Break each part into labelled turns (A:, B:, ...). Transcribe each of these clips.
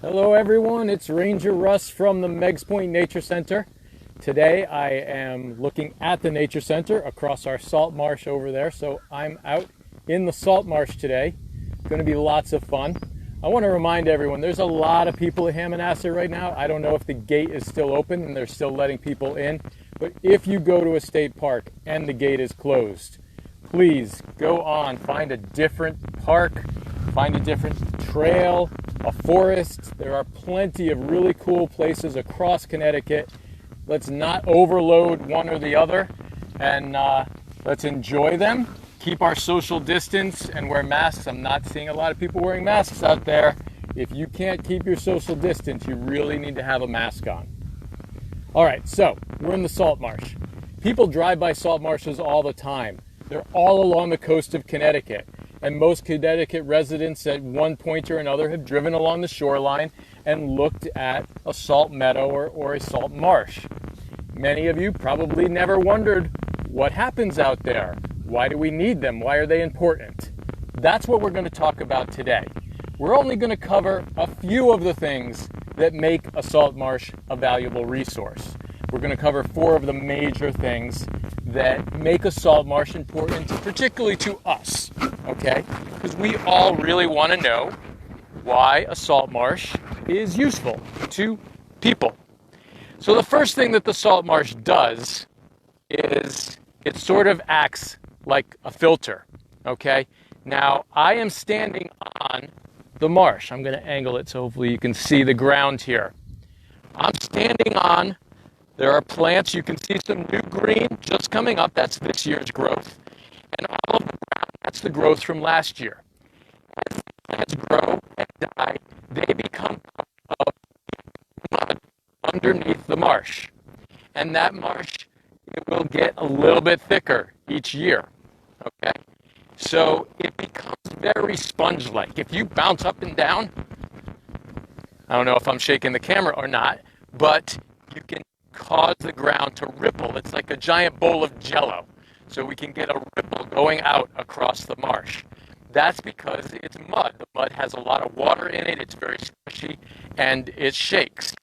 A: Hello everyone, it's Ranger Russ from the Meggs Point Nature Center. Today I am looking at the Nature Center across our salt marsh over there. So I'm out in the salt marsh today. Going to be lots of fun. I want to remind everyone there's a lot of people at Hammonasset right now. I don't know if the gate is still open and they're still letting people in, but if you go to a state park and the gate is closed, please go on, find a different park, find a different trail, a forest. There are plenty of really cool places across Connecticut. Let's not overload one or the other, and let's enjoy them. Keep our social distance and wear masks. I'm not seeing a lot of people wearing masks out there. If you can't keep your social distance, you really need to have a mask on. All right, so we're in the salt marsh. People drive by salt marshes all the time. They're all along the coast of Connecticut. And most Connecticut residents at one point or another have driven along the shoreline and looked at a salt meadow or a salt marsh. Many of you probably never wondered what happens out there. Why do we need them? Why are they important? That's what we're going to talk about today. We're only going to cover a few of the things that make a salt marsh a valuable resource. We're going to cover 4 of the major things that make a salt marsh important, particularly to us, okay? Because we all really want to know why a salt marsh is useful to people. So the first thing that the salt marsh does is it sort of acts like a filter, okay? Now, I am standing on the marsh. I'm going to angle it so hopefully you can see the ground here. I'm standing on, there are plants, you can see some new green just coming up. That's this year's growth. And all of the brown, that's the growth from last year. As the plants grow and die, they become of mud underneath the marsh. And that marsh, it will get a little bit thicker each year, okay? So it becomes very sponge-like. If you bounce up and down, I don't know if I'm shaking the camera or not, but you can cause the ground to ripple. It's like a giant bowl of Jell-O. So we can get a ripple going out across the marsh. That's because it's mud. The mud has a lot of water in it. It's very squishy, and it shakes.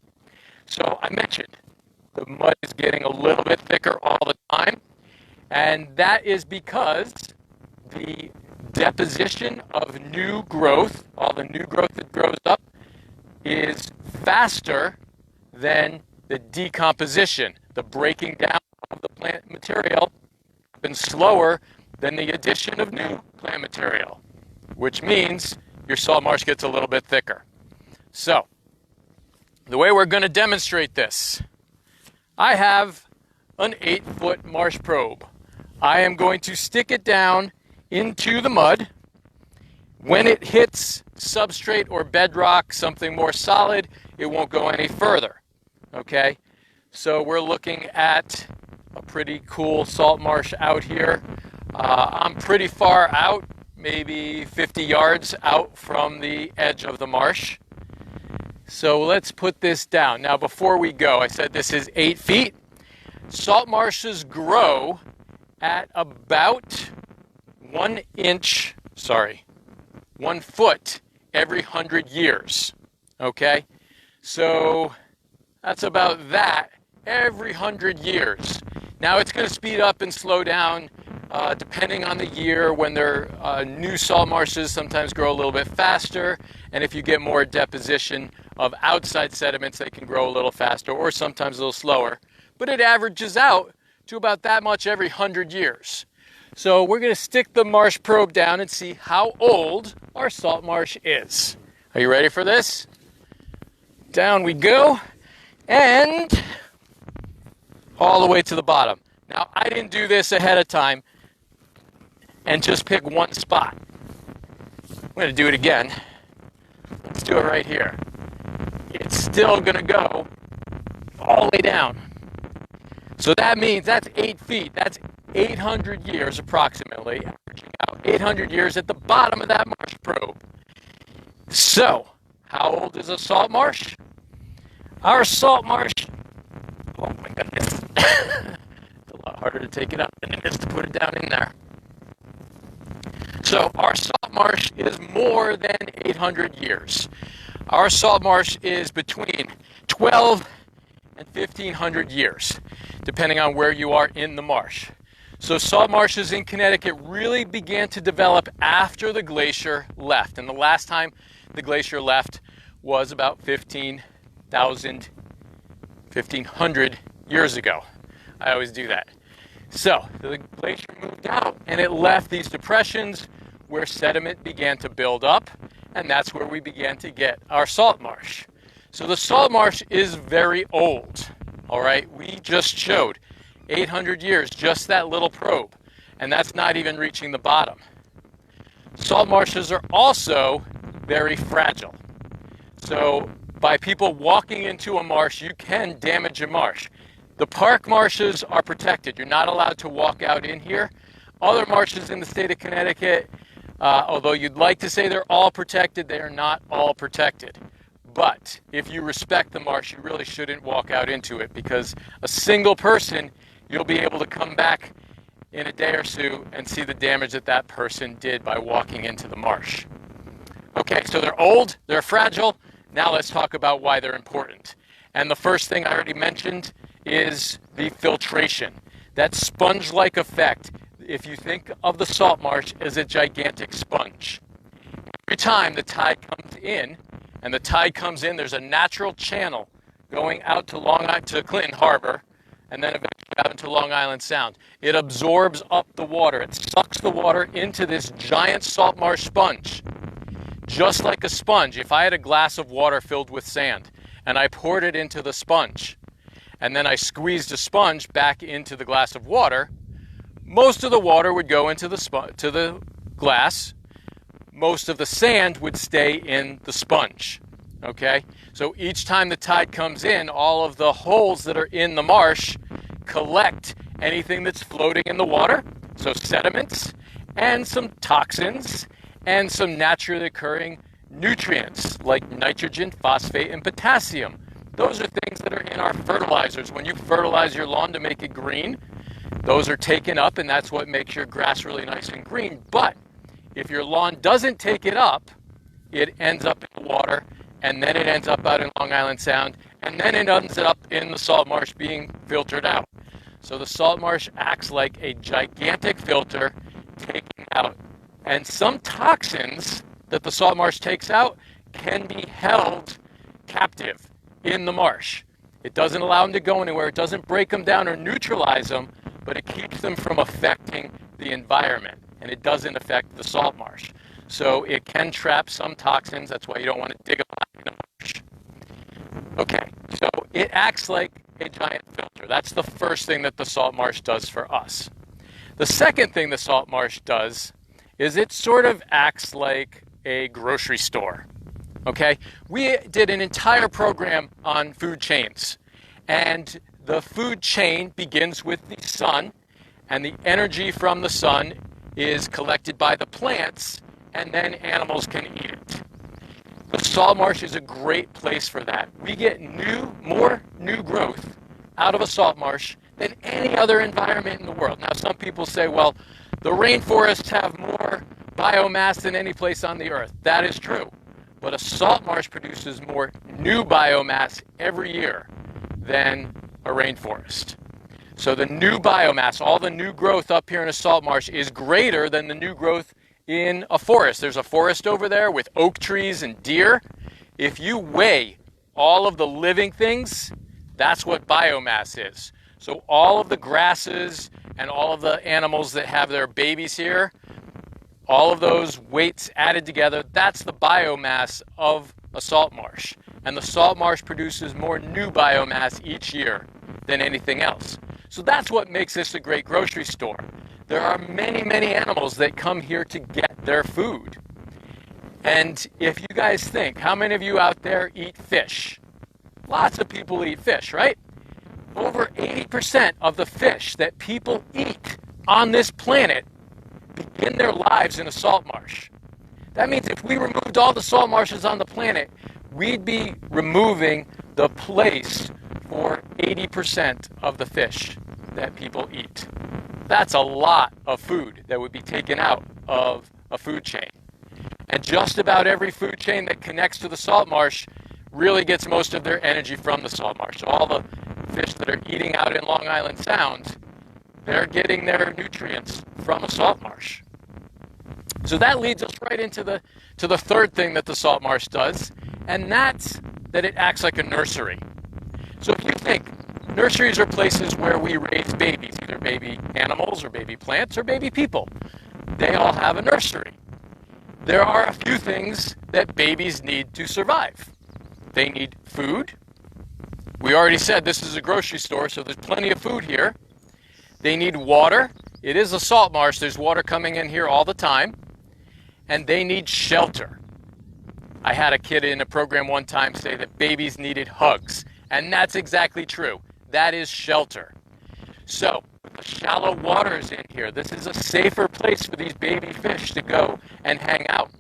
A: So I mentioned the mud is getting a little bit thicker all the time, and that is because the deposition of new growth, all the new growth that grows up, is faster than the decomposition, the breaking down of the plant material, been slower than the addition of new plant material, which means your salt marsh gets a little bit thicker. So, the way we're going to demonstrate this, I have an 8-foot Marsh Probe. I am going to stick it down into the mud. When it hits substrate or bedrock, something more solid, it won't go any further. Okay, so we're looking at a pretty cool salt marsh out here. I'm pretty far out, maybe 50 yards out from the edge of the marsh. So let's put this down. Now before we go, I said this is 8 feet. Salt marshes grow at about 1 foot every 100 years. Okay, so that's about that every 100 years. Now it's going to speed up and slow down depending on the year. When they're new salt marshes, sometimes grow a little bit faster, and if you get more deposition of outside sediments, they can grow a little faster or sometimes a little slower. But it averages out to about that much every 100 years. So we're going to stick the Marsh Probe down and see how old our salt marsh is. Are you ready for this? Down we go. And all the way to the bottom. Now, I didn't do this ahead of time and just pick one spot. I'm going to do it again. Let's do it right here. It's still going to go all the way down. So that means that's 8 feet. That's 800 years approximately, averaging out 800 years at the bottom of that Marsh Probe. So, how old is a salt marsh? Our salt marsh, oh my goodness, it's a lot harder to take it up than it is to put it down in there. So our salt marsh is more than 800 years. Our salt marsh is between 12 and 1,500 years, depending on where you are in the marsh. So salt marshes in Connecticut really began to develop after the glacier left. And the last time the glacier left was about 1,500 years ago. I always do that. So the glacier moved out and it left these depressions where sediment began to build up, and that's where we began to get our salt marsh. So the salt marsh is very old, all right? We just showed 800 years, just that little probe, and that's not even reaching the bottom. Salt marshes are also very fragile. So by people walking into a marsh, you can damage a marsh. The park marshes are protected. You're not allowed to walk out in here. Other marshes in the state of Connecticut, although you'd like to say they're all protected, they are not all protected. But if you respect the marsh, you really shouldn't walk out into it, because a single person, you'll be able to come back in a day or so and see the damage that that person did by walking into the marsh. Okay, so they're old, they're fragile. Now let's talk about why they're important. And the first thing I already mentioned is the filtration. That sponge-like effect, if you think of the salt marsh as a gigantic sponge. Every time the tide comes in, and the tide comes in, there's a natural channel going out to Clinton Harbor, and then eventually out into Long Island Sound. It absorbs up the water. It sucks the water into this giant salt marsh sponge. Just like a sponge, if I had a glass of water filled with sand, and I poured it into the sponge, and then I squeezed a sponge back into the glass of water, most of the water would go into the glass. Most of the sand would stay in the sponge. Okay? So each time the tide comes in, all of the holes that are in the marsh collect anything that's floating in the water, so sediments, and some toxins, and some naturally occurring nutrients like nitrogen, phosphate, and potassium. Those are things that are in our fertilizers. When you fertilize your lawn to make it green, those are taken up, and that's what makes your grass really nice and green. But if your lawn doesn't take it up, it ends up in the water, and then it ends up out in Long Island Sound, and then it ends up in the salt marsh being filtered out. So the salt marsh acts like a gigantic filter taking out. And some toxins that the salt marsh takes out can be held captive in the marsh. It doesn't allow them to go anywhere. It doesn't break them down or neutralize them, but it keeps them from affecting the environment. And it doesn't affect the salt marsh. So it can trap some toxins. That's why you don't want to dig a lot in a marsh. Okay, so it acts like a giant filter. That's the first thing that the salt marsh does for us. The second thing the salt marsh does is it sort of acts like a grocery store. Okay, we did an entire program on food chains, and the food chain begins with the sun, and the energy from the sun is collected by the plants, and then animals can eat it. The salt marsh is a great place for that. We get more new growth out of a salt marsh than any other environment in the world. Now, some people say, well, the rainforests have more biomass than any place on the earth. That is true. But a salt marsh produces more new biomass every year than a rainforest. So the new biomass, all the new growth up here in a salt marsh is greater than the new growth in a forest. There's a forest over there with oak trees and deer. If you weigh all of the living things, that's what biomass is. So all of the grasses and all of the animals that have their babies here, all of those weights added together, that's the biomass of a salt marsh. And the salt marsh produces more new biomass each year than anything else. So that's what makes this a great grocery store. There are many, many animals that come here to get their food. And if you guys think, how many of you out there eat fish? Lots of people eat fish, right? Over 80% of the fish that people eat on this planet begin their lives in a salt marsh. That means if we removed all the salt marshes on the planet, we'd be removing the place for 80% of the fish that people eat. That's a lot of food that would be taken out of a food chain. And just about every food chain that connects to the salt marsh really gets most of their energy from the salt marsh. So all the fish that are eating out in Long Island Sound, they're getting their nutrients from a salt marsh. So that leads us right into the third thing that the salt marsh does, and that's that it acts like a nursery. So if you think, nurseries are places where we raise babies, either baby animals or baby plants or baby people. They all have a nursery. There are a few things that babies need to survive. They need food. We already said this is a grocery store, so there's plenty of food here. They need water. It is a salt marsh. There's water coming in here all the time. And they need shelter. I had a kid in a program one time say that babies needed hugs. And that's exactly true. That is shelter. So, with the shallow waters in here, this is a safer place for these baby fish to go and hang out.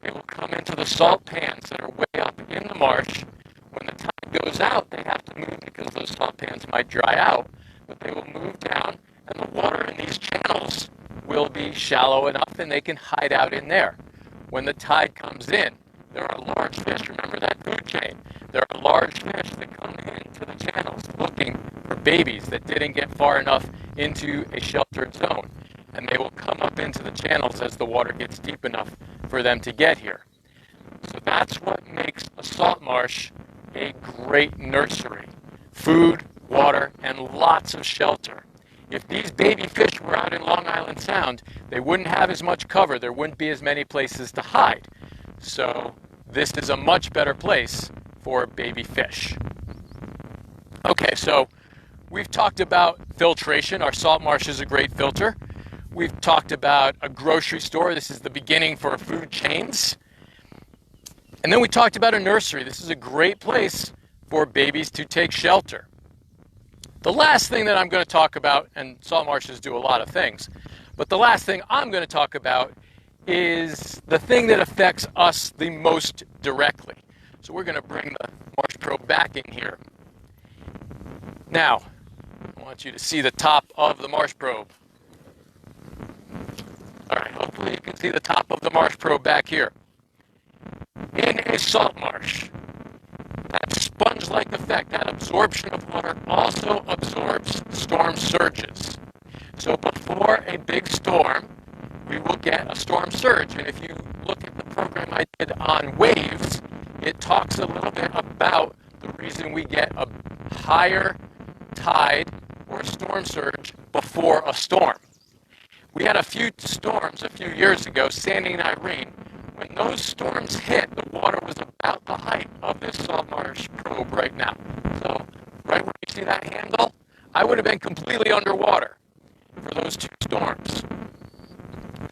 A: They will come into the salt pans that are way up in the marsh. When the tide goes out, they have to move because those salt pans might dry out. But they will move down, and the water in these channels will be shallow enough and they can hide out in there. When the tide comes in, there are large fish. Remember that food chain. There are large fish that come into the channels looking for babies that didn't get far enough into a sheltered zone. And they will come up into the channels as the water gets deep enough for them to get here. So that's what makes a salt marsh a great nursery. Food, water, and lots of shelter. If these baby fish were out in Long Island Sound, they wouldn't have as much cover. There wouldn't be as many places to hide. So this is a much better place for baby fish. Okay, so we've talked about filtration. Our salt marsh is a great filter. We've talked about a grocery store. This is the beginning for food chains. And then we talked about a nursery. This is a great place for babies to take shelter. The last thing that I'm going to talk about, and salt marshes do a lot of things, but the last thing I'm going to talk about is the thing that affects us the most directly. So we're going to bring the Marsh Probe back in here. Now, I want you to see the top of the Marsh Probe. All right, hopefully you can see the top of the Marsh Probe back here. In a salt marsh, that sponge-like effect, that absorption of water, also absorbs storm surges. So before a big storm, we will get a storm surge. And if you look at the program I did on waves, it talks a little bit about the reason we get a higher tide or a storm surge before a storm. We had a few storms a few years ago, Sandy and Irene. When those storms hit, the water was about the height of this Saltmarsh probe right now. So right where you see that handle, I would have been completely underwater for those two storms.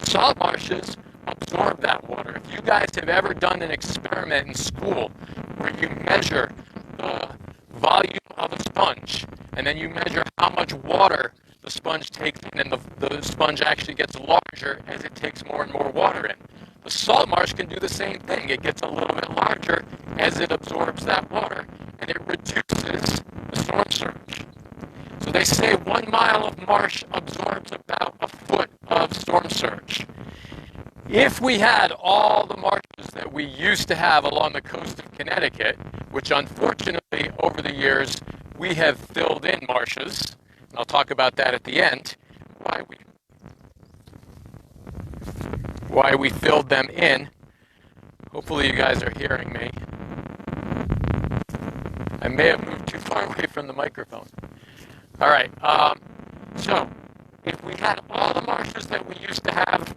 A: Salt marshes absorb that water. If you guys have ever done an experiment in school where you measure the volume of a sponge and then you measure how much water the sponge takes in, and the sponge actually gets larger as it takes more and more water in. The salt marsh can do the same thing. It gets a little bit larger as it absorbs that water, and it reduces the storm surge. So they say 1 mile of marsh absorbs about a foot of storm surge. If we had all the marshes that we used to have along the coast of Connecticut, which unfortunately over the years we have filled in marshes, and I'll talk about that at the end, why we filled them in. Hopefully you guys are hearing me. I may have moved too far away from the microphone. All right, so if we had all the marshes that we used to have,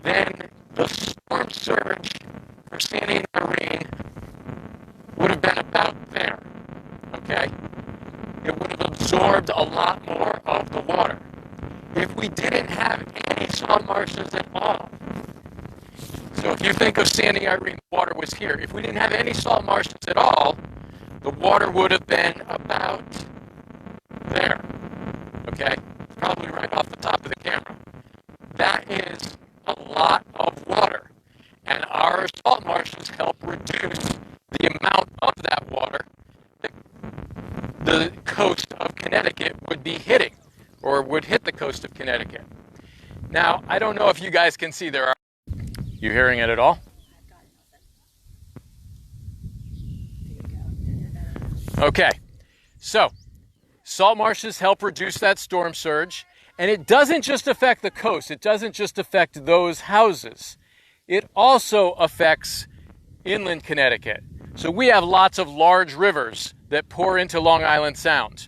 A: then the storm surge for Sandy and Irene would have been about there, okay? It would have absorbed a lot more of the water. If we didn't have any salt marshes at all, so if you think of Sandy Irene, water was here. If we didn't have any salt marshes at all, the water would have been about there, okay? Probably right off the top of the camera. That is a lot of water, and our salt marshes help reduce the amount of that water that the coast of Connecticut would be hitting, or would hit the coast of Connecticut. Now, I don't know if you guys can see there. You hearing it at all? Okay, so salt marshes help reduce that storm surge, and it doesn't just affect the coast. It doesn't just affect those houses. It also affects inland Connecticut. So we have lots of large rivers that pour into Long Island Sound.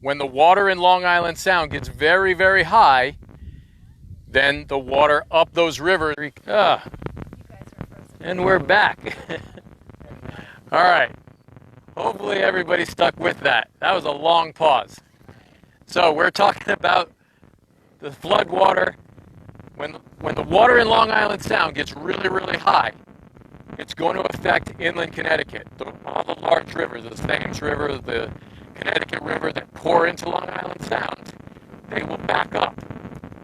A: When the water in Long Island Sound gets very, very high, then the water up those rivers, and we're back. All right. Hopefully everybody stuck with that. That was a long pause. So we're talking about the flood water. When the water in Long Island Sound gets really, really high, it's going to affect inland Connecticut. All the large rivers, the Thames River, the Connecticut River that pour into Long Island Sound, they will back up.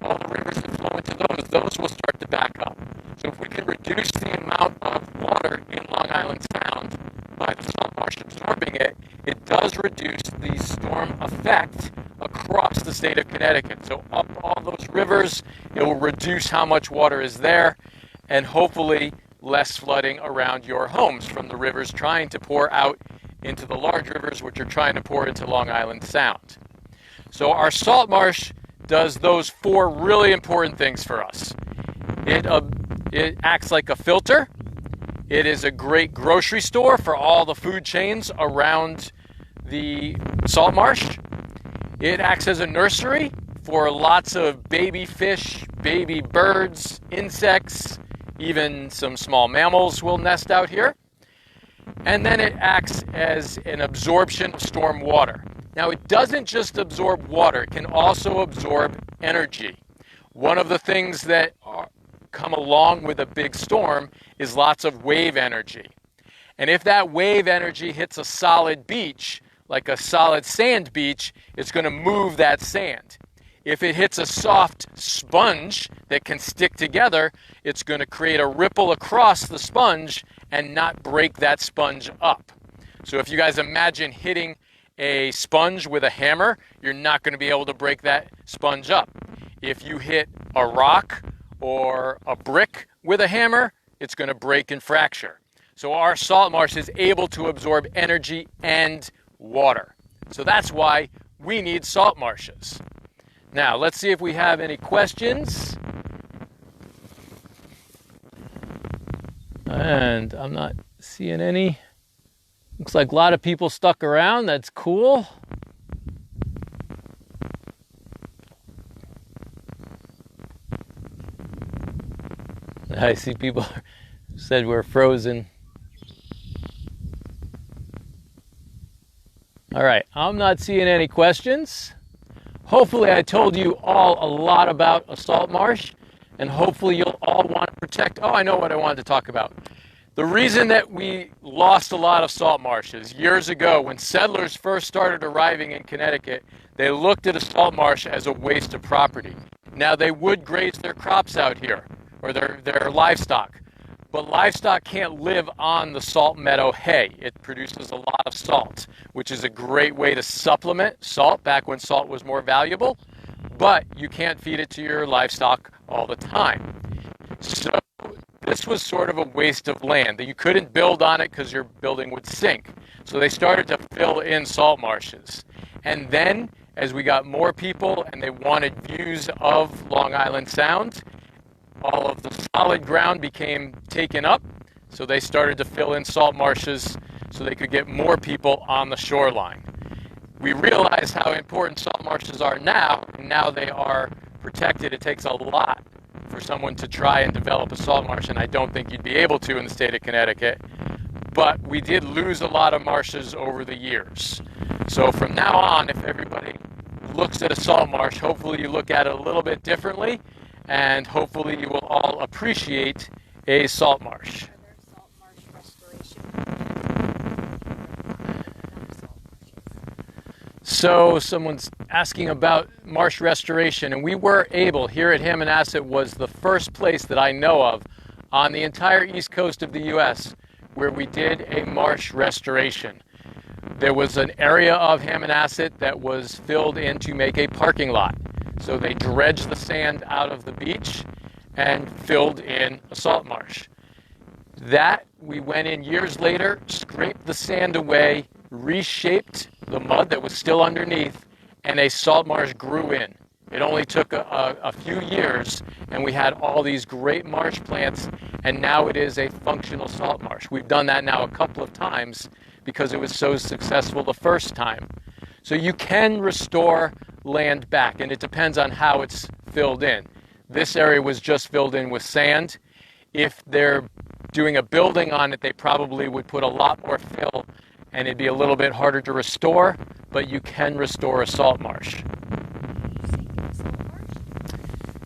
A: All the rivers that flow into those will start to back up. So if we can reduce the amount of water in Long Island Sound by the Saltmarsh absorbing it, it does reduce the storm effect across the state of Connecticut. So up all those rivers, it will reduce how much water is there, and hopefully less flooding around your homes from the rivers trying to pour out into the large rivers which are trying to pour into Long Island Sound. So our salt marsh does those four really important things for us. It acts like a filter. It is a great grocery store for all the food chains around the salt marsh. It acts as a nursery for lots of baby fish, baby birds, insects, even some small mammals will nest out here. And then it acts as an absorption of storm water. Now, it doesn't just absorb water, it can also absorb energy. One of the things that come along with a big storm is lots of wave energy. And if that wave energy hits a solid beach, like a solid sand beach, it's going to move that sand. If it hits a soft sponge that can stick together, it's going to create a ripple across the sponge and not break that sponge up. So if you guys imagine hitting a sponge with a hammer, you're not going to be able to break that sponge up. If you hit a rock or a brick with a hammer, it's going to break and fracture. So our salt marsh is able to absorb energy and water. So that's why we need salt marshes. Now, let's see if we have any questions. And I'm not seeing any. Looks like a lot of people stuck around. That's cool. I see people said we're frozen. All right, I'm not seeing any questions. Hopefully I told you all a lot about a salt marsh, and hopefully you'll all want to protect. Oh, I know what I wanted to talk about. The reason that we lost a lot of salt marshes years ago, when settlers first started arriving in Connecticut, they looked at a salt marsh as a waste of property. Now, they would graze their crops out here, or their livestock, but livestock can't live on the salt meadow hay. It produces a lot of salt, which is a great way to supplement salt back when salt was more valuable, but you can't feed it to your livestock all the time. So this was sort of a waste of land, that you couldn't build on it because your building would sink. So they started to fill in salt marshes. And then, as we got more people and they wanted views of Long Island Sound, all of the solid ground became taken up. So they started to fill in salt marshes so they could get more people on the shoreline. We realize how important salt marshes are now, and now they are protected. It takes a lot for someone to try and develop a salt marsh, and I don't think you'd be able to in the state of Connecticut. But we did lose a lot of marshes over the years. So from now on, if everybody looks at a salt marsh, hopefully you look at it a little bit differently, and hopefully you will all appreciate a salt marsh.
B: Saltmarsh restoration.
A: So someone's asking about Marsh Restoration, and we were able, here at Hammonasset was the first place that I know of on the entire east coast of the U.S. where we did a marsh restoration. There was an area of Hammonasset that was filled in to make a parking lot. So they dredged the sand out of the beach and filled in a salt marsh. That, we went in years later, scraped the sand away, reshaped the mud that was still underneath, and a salt marsh grew in. It only took a few years, and we had all these great marsh plants, and now it is a functional salt marsh. We've done that now a couple of times because it was so successful the first time. So you can restore land back, and it depends on how it's filled in. This area was just filled in with sand. If they're doing a building on it, they probably would put a lot more fill, and it'd be a little bit harder to restore, but you can restore a salt marsh.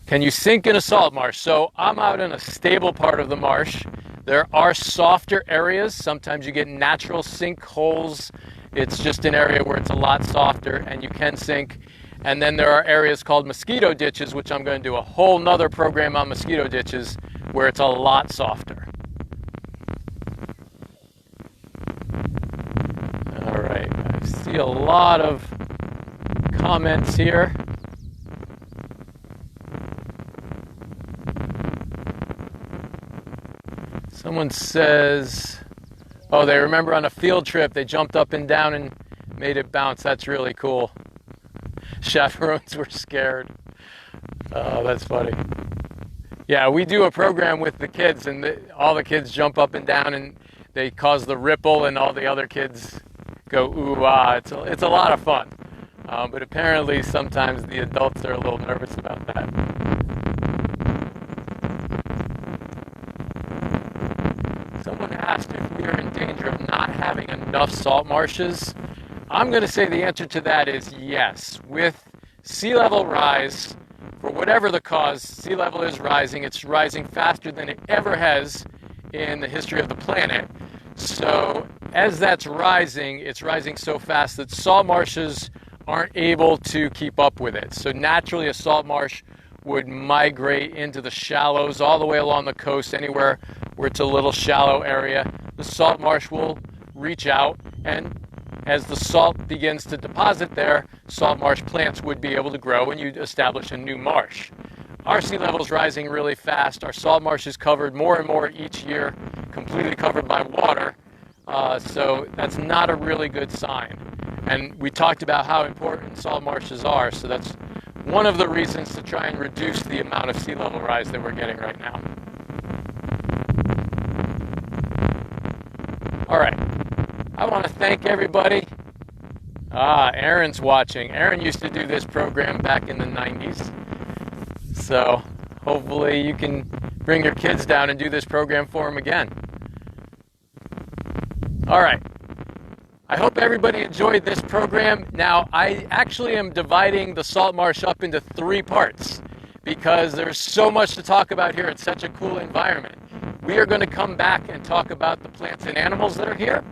A: Can you sink in a salt marsh? So I'm out in a stable part of the marsh. There are softer areas. Sometimes you get natural sinkholes. It's just an area where it's a lot softer and you can sink. And then there are areas called mosquito ditches, which I'm going to do a whole nother program on mosquito ditches, where it's a lot softer. All right, I see a lot of comments here. Someone says, oh, they remember on a field trip, they jumped up and down and made it bounce. That's really cool. Chaperones were scared. Oh, that's funny. Yeah, we do a program with the kids, and all the kids jump up and down, and they cause the ripple, and all the other kids go, ooh, ah. It's a lot of fun. But apparently sometimes the adults are a little nervous about that. Someone asked if we are in danger of not having enough salt marshes. I'm going to say the answer to that is yes. With sea level rise, for whatever the cause, sea level is rising. It's rising faster than it ever has in the history of the planet. So as that's rising, it's rising so fast that salt marshes aren't able to keep up with it. So naturally a salt marsh would migrate into the shallows all the way along the coast, anywhere where it's a little shallow area. The salt marsh will reach out, and as the salt begins to deposit there, salt marsh plants would be able to grow, and you'd establish a new marsh. Our sea level is rising really fast. Our salt marsh is covered more and more each year, completely covered by water. So that's not a really good sign. And we talked about how important salt marshes are, so that's one of the reasons to try and reduce the amount of sea level rise that we're getting right now. All right, I want to thank everybody. Aaron's watching. Aaron used to do this program back in the 90s. So hopefully you can bring your kids down and do this program for them again. All right. I hope everybody enjoyed this program. Now, I actually am dividing the salt marsh up into 3 parts because there's so much to talk about here. It's such a cool environment. We are going to come back and talk about the plants and animals that are here,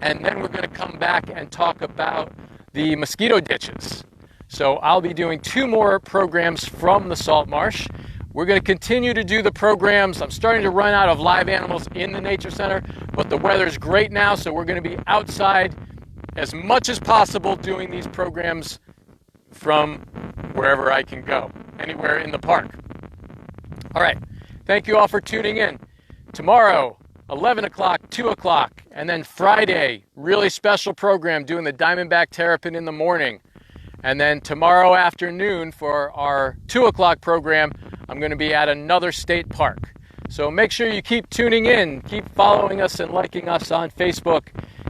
A: and then we're going to come back and talk about the mosquito ditches. So I'll be doing 2 more programs from the salt marsh. We're going to continue to do the programs. I'm starting to run out of live animals in the Nature Center, but the weather's great now, so we're going to be outside as much as possible doing these programs from wherever I can go, anywhere in the park. All right, thank you all for tuning in. Tomorrow, 11 o'clock, 2 o'clock, and then Friday, really special program doing the Diamondback Terrapin in the morning. And then tomorrow afternoon for our 2 o'clock program, I'm going to be at another state park. So make sure you keep tuning in, keep following us and liking us on Facebook.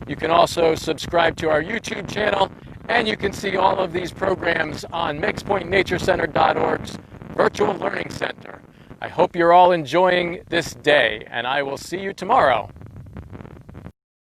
A: You can also subscribe to our YouTube channel, and you can see all of these programs on MixPointNatureCenter.org's Virtual Learning Center. I hope you're all enjoying this day, and I will see you tomorrow.